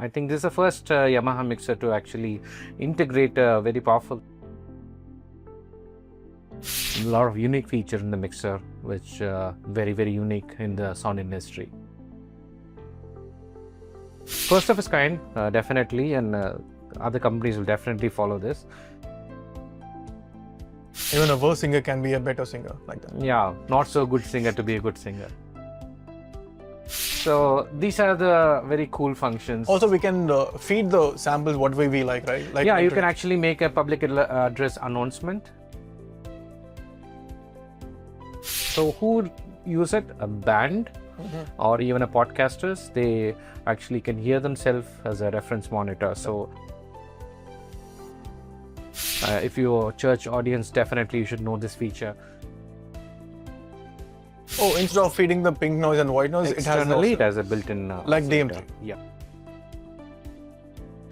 I think this is the first Yamaha mixer to actually integrate a very powerful. A lot of unique features in the mixer, which very unique in the sound industry. First of its kind, definitely, and other companies will definitely follow this. Even a worse singer can be a better singer, like that. Yeah, not so good singer to be a good singer. So these are the very cool functions. Also, we can feed the samples what way we like, right? Like yeah, you can actually make a public address announcement. So who would use it? A band or even a podcasters, they actually can hear themselves as a reference monitor. So if you're a church audience, definitely you should know this feature. Oh, instead of feeding the pink noise and white noise, it has a built-in like filter. DMT. Yeah.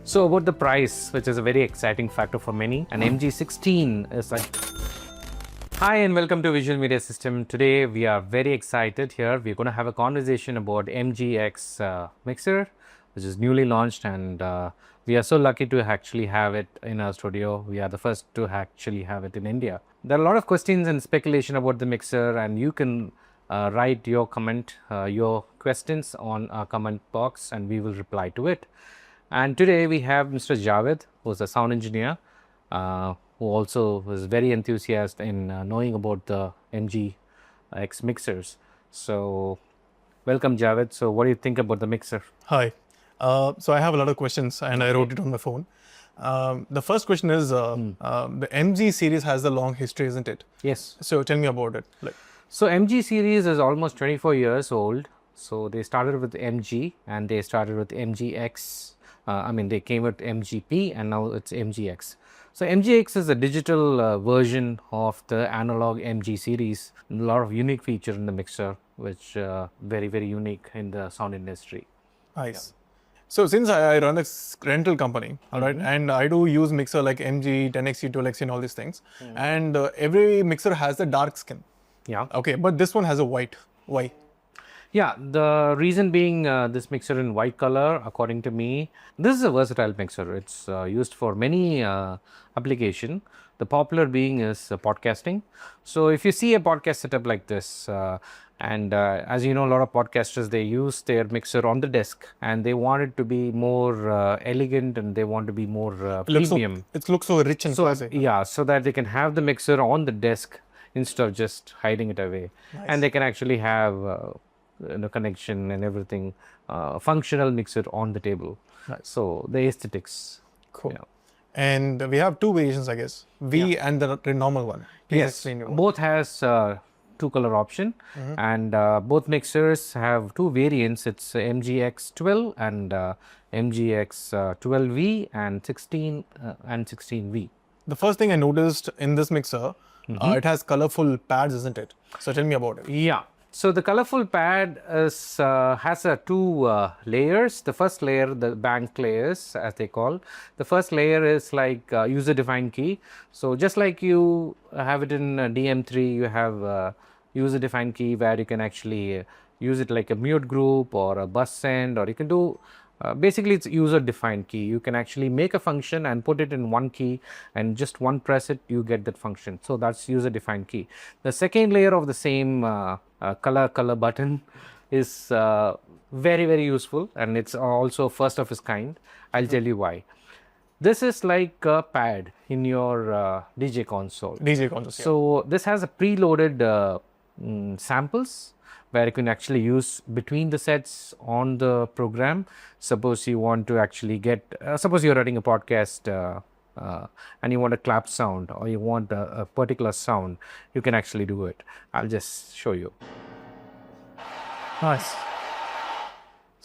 So about the price, which is a very exciting factor for many, an MG16 is like. Hi and welcome to Visual Media System. Today we are very excited here. We're going to have a conversation about MGX Mixer, which is newly launched, and we are so lucky to actually have it in our studio. We are the first to actually have it in India. There are a lot of questions and speculation about the mixer, and you can write your comment, your questions on our comment box, and we will reply to it. And today we have Mr. Javed, who's a sound engineer, who also was very enthusiastic in knowing about the MGX mixers. So welcome, Javed. So what do you think about the mixer? Hi. So I have a lot of questions and I wrote it on my phone. The first question is, the MG series has a long history, isn't it? Yes. So tell me about it. So MG series is almost 24 years old. So they started with MG and they started with MGX. They came with MGP and now it's MGX. So MGX is a digital version of the analog MG series. A lot of unique features in the mixer, which very unique in the sound industry. Nice. Yeah. So since I run a rental company, all right, and I do use mixer like MG, 10XC, 12XC and all these things, and every mixer has a dark skin. Yeah. Okay, but this one has a white. Why? Yeah, the reason being this mixer in white color, according to me, this is a versatile mixer. It's used for many application. The popular being is podcasting. So if you see a podcast setup like this, as you know, a lot of podcasters, they use their mixer on the desk and they want it to be more elegant and they want to be more premium. It looks so rich and classy. Yeah, so that they can have the mixer on the desk instead of just hiding it away. Nice. And they can actually have connection and everything, functional mixer on the table. Nice. So the aesthetics. Cool. Yeah. And we have two variations, I guess. V and the normal one. Yes, both has two color option, and both mixers have two variants. It's MGX 12 and MGX 12V and 16 and 16V. The first thing I noticed in this mixer, it has colorful pads, isn't it? So tell me about it. Yeah. So the colorful pad is, has two layers. The first layer, the bank layers as they call. The first layer is like user defined key. So just like you have it in DM3, you have user defined key where you can actually use it like a mute group or a bus send, or you can do basically it's user defined key. You can actually make a function and put it in one key, and just one press it, you get that function. So that's user defined key. The second layer of the same color button is very useful, and it's also first of its kind. I'll tell you why. This is like a pad in your DJ console. So this has a preloaded samples where you can actually use between the sets on the program. Suppose you want to actually get, suppose you're running a podcast and you want a clap sound or you want a particular sound, you can actually do it. I'll just show you. Nice.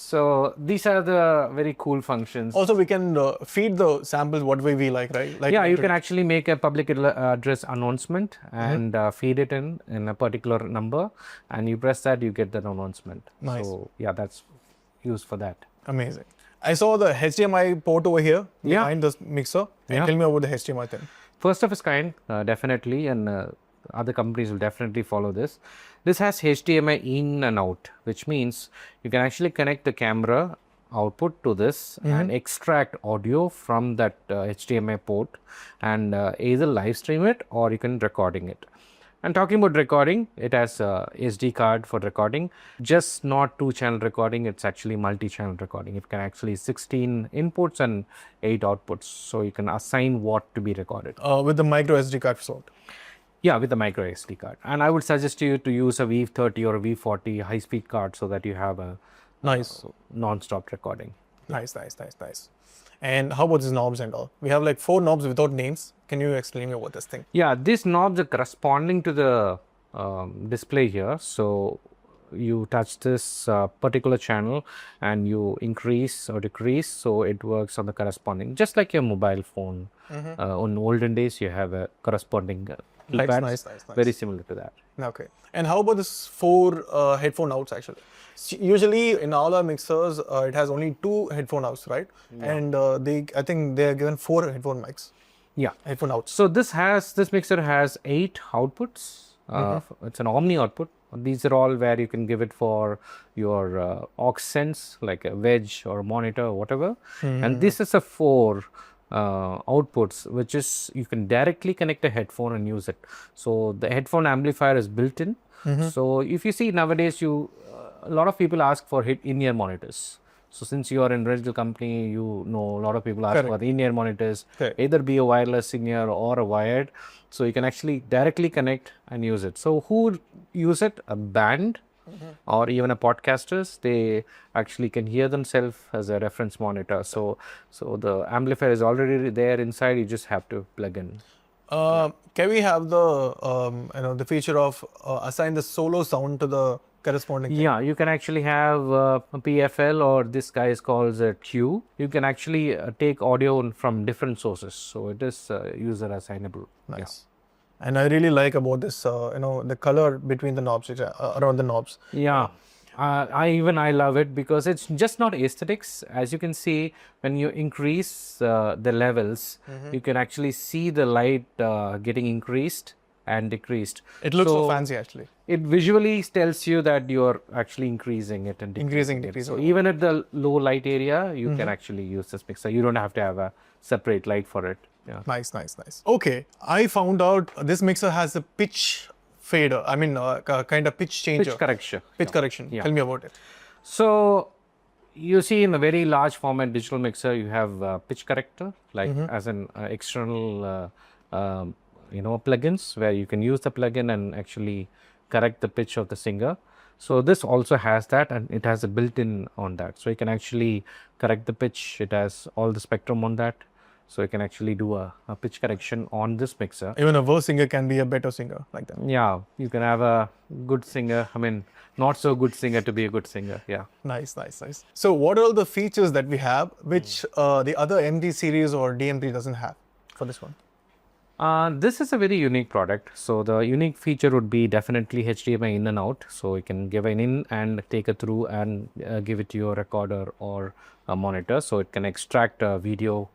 So these are the very cool functions. Also, we can feed the samples what way we like, right? Yeah, you can actually make a public address announcement and feed it in a particular number, and you press that, you get that announcement. Nice. So yeah, that's used for that. Amazing. I saw the HDMI port over here behind this mixer. Tell me about the HDMI thing. First of its kind, definitely, and other companies will definitely follow this. This has HDMI in and out, which means you can actually connect the camera output to this and extract audio from that HDMI port and either live stream it or you can recording it. And talking about recording, it has a SD card for recording, just not 2-channel recording, it's actually multi-channel recording. It can actually 16 inputs and 8 outputs, so you can assign what to be recorded. With the micro SD card slot. Yeah, with the micro SD card. And I would suggest you to use a V30 or a V40 high-speed card so that you have a Nice. non-stop recording. Nice. And how about these knobs and all? We have like 4 knobs without names. Can you explain me about this thing? Yeah, these knobs are corresponding to the display here. So you touch this particular channel and you increase or decrease, so it works on the corresponding, just like your mobile phone. On olden days, you have a corresponding keypad, Nice. very similar to that. Okay. And how about this 4 headphone outs actually? Usually in all our mixers, it has only 2 headphone outs, right? And I think they are given 4 headphone mics. Yeah. Headphone outs. So this mixer has 8 outputs. It's an omni output. These are all where you can give it for your aux sense, like a wedge or a monitor or whatever. And this is a 4 outputs, which is you can directly connect a headphone and use it. So the headphone amplifier is built in. So if you see nowadays, a lot of people ask for in-ear monitors. So since you are in rental company, you know a lot of people ask for the in-ear monitors, either be a wireless in-ear or a wired. So you can actually directly connect and use it. So who use it? A band or even a podcasters, they actually can hear themselves as a reference monitor. So the amplifier is already there inside, you just have to plug in. Can we have the feature of assign the solo sound to the corresponding thing? Yeah, you can actually have a PFL, or this guy is called a Q. You can actually take audio from different sources, so it is user assignable. Nice. And I really like about this, the color between the knobs, around the knobs. Yeah. I love it because it's just not aesthetics. As you can see, when you increase the levels, you can actually see the light getting increased and decreased. It looks so fancy actually. It visually tells you that you're actually increasing it and decreasing it. So even at the low light area, you can actually use this mixer. You don't have to have a separate light for it. Yeah. Nice. Okay, I found out this mixer has a pitch fader. I mean, kind of pitch changer. Pitch correction. Tell me about it. So you see in a very large format digital mixer, you have pitch corrector, like as an external, plugins where you can use the plugin and actually correct the pitch of the singer. So this also has that, and it has a built-in on that. So you can actually correct the pitch. It has all the spectrum on that. So you can actually do a pitch correction on this mixer. Even a worse singer can be a better singer like that. Yeah, you can have a good singer. I mean, not so good singer to be a good singer. Yeah. Nice. So what are all the features that we have which the other MG series or DM3 doesn't have for this one? This is a very unique product. So the unique feature would be definitely HDMI in and out. So you can give an in and take it through and give it to your recorder or a monitor. So it can extract a video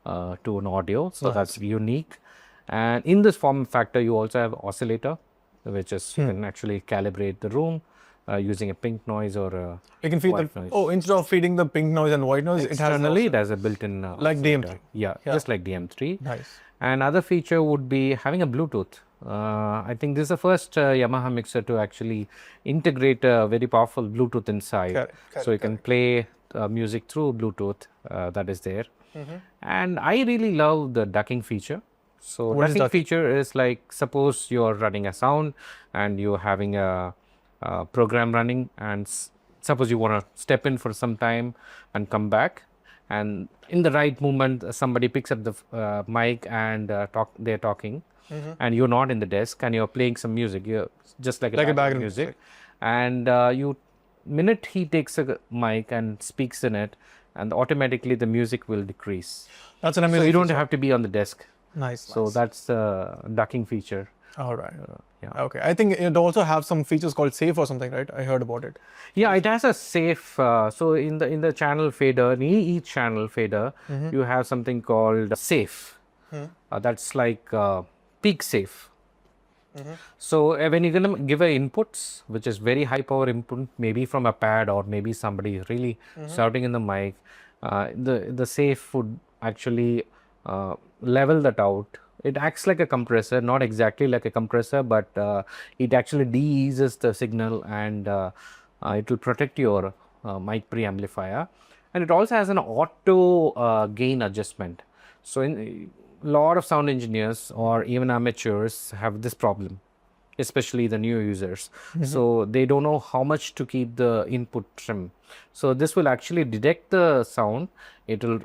to an audio. So that's unique. And in this form factor, you also have oscillator, which is you can actually calibrate the room using a pink noise or a white noise. Oh, instead of feeding the pink noise and white noise, it has a built-in like DM3. Yeah, just like DM3. Nice. Another feature would be having a Bluetooth. I think this is the first Yamaha mixer to actually integrate a very powerful Bluetooth inside. So you can play music through Bluetooth that is there. And I really love the ducking feature. So ducking feature is like, suppose you're running a sound and you're having a program running, and suppose you want to step in for some time and come back, and in the right moment somebody picks up the mic and they're talking, and you're not in the desk and you're playing some music, you're just like a background music, and minute he takes a mic and speaks in it, and automatically the music will decrease. That's an amazing So you don't have to be on the desk. Nice. So that's the ducking feature. All right. Yeah. Okay. I think it also have some features called safe or something, right? I heard about it. Yeah, it has a safe. So in the channel fader, in each channel fader, you have something called safe. That's like peak safe. So when you're gonna give a inputs, which is very high power input, maybe from a pad or maybe somebody really shouting in the mic, the safe would actually level that out. It acts like a compressor, not exactly like a compressor, but it actually de-eases the signal, and it will protect your mic preamplifier. And it also has an auto gain adjustment. So in a lot of sound engineers or even amateurs have this problem, especially the new users. So they don't know how much to keep the input trim. So this will actually detect the sound. It'll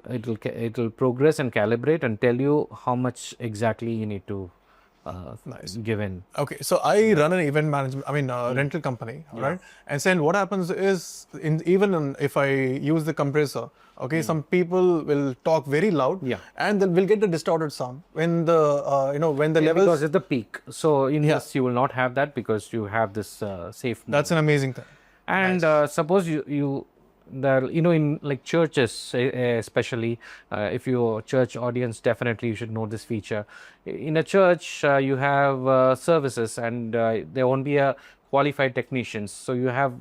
progress and calibrate and tell you how much exactly you need to give in. Okay, so I run an event management, rental company, right? And then what happens is, if I use the compressor, okay, some people will talk very loud, and then we'll get the distorted sound when the when the levels. Because it's the peak. So in this you will not have that because you have this safe mode. That's an amazing thing. And suppose in like churches, especially if your church audience, definitely you should know this feature. In a church, you have services, and there won't be a qualified technicians. So you have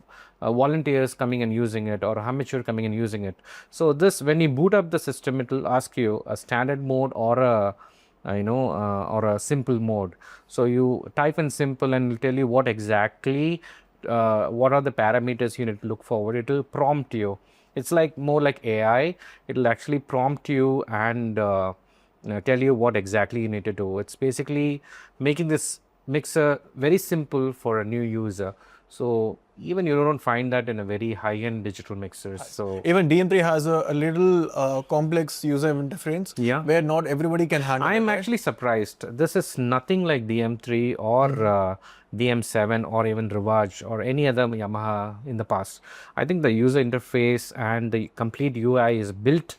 volunteers coming and using it, or amateur coming and using it. So this, when you boot up the system, it will ask you a standard mode or a or a simple mode. So you type in simple and it will tell you what exactly what are the parameters you need to look forward. It will prompt you. It's like more like AI. It will actually prompt you and tell you what exactly you need to do. It's basically making this mixer very simple for a new user. So even you don't find that in a very high-end digital mixers. So even DM3 has a little complex user interface where not everybody can handle. I'm actually surprised. This is nothing like DM3 or DM7 or even Rivaj or any other Yamaha in the past. I think the user interface and the complete UI is built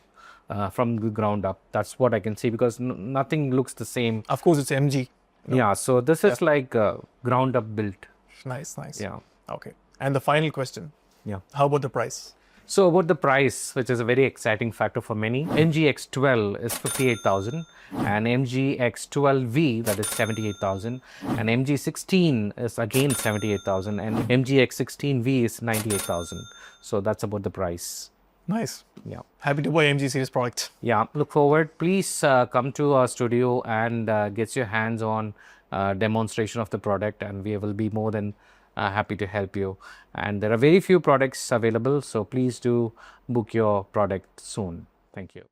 from the ground up. That's what I can see, because nothing looks the same. Of course, it's MG. Yeah, so this is like ground up built. Nice. Yeah. Okay. And the final question. Yeah. How about the price? So about the price, which is a very exciting factor for many, MGX12 is 58,000, and MGX12V, that is 78,000, and MG16 is again 78,000, and MGX16V is 98,000. So that's about the price. Nice. Yeah. Happy to buy MG series product. Yeah. Look forward. Please come to our studio and get your hands on demonstration of the product, and we will be more than happy to help you. And there are very few products available, so please do book your product soon. Thank you.